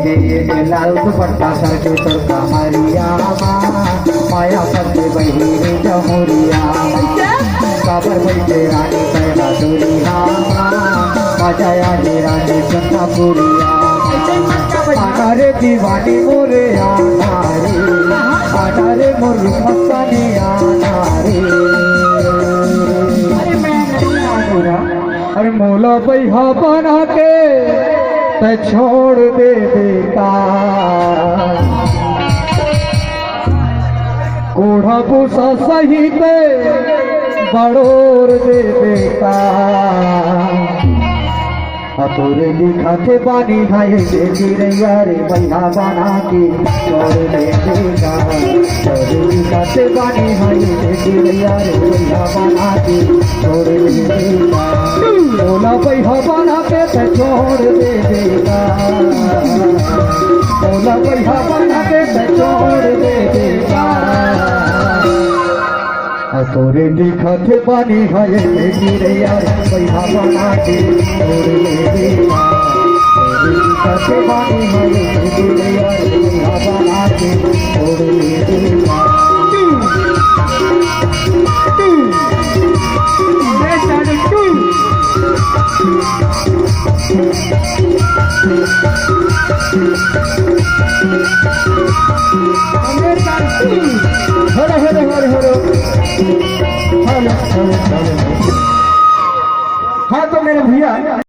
दे लाल दुपट्टा sir के तोड़ता हरिया माया पत्ते बही जमुरिया काबर बैठे रानी पैदा दूरिया मजाया रे रानी चंदापुरिया आना रे दीवानी मोरे आना रे मोर मस्तानी आना रे। अरे मोला बैहा बना के ते छोड़ दे बेटा कोढ़ा भूसा सही पे बड़ोर दे बेटा तोरे लिखाते पानी खाए गिरैया रे बैहा बना के छोड़ दे बेटा तोरे लिखाते पानी खाए गिरैया रे बैहा बना के छोड़ दे बेटा बोला बैहा बना के ते छोड़ दे बेटा बोला बैहा बना के ते छोड़ दे बेटा तोरे दिखते पानी खाए गिरैया बैहा बना के छोड़ दे बेटा तोरे दिखते पानी खाए गिरैया बैहा बना के छोड़ दे बेटा। हाँ तो मेरे भैया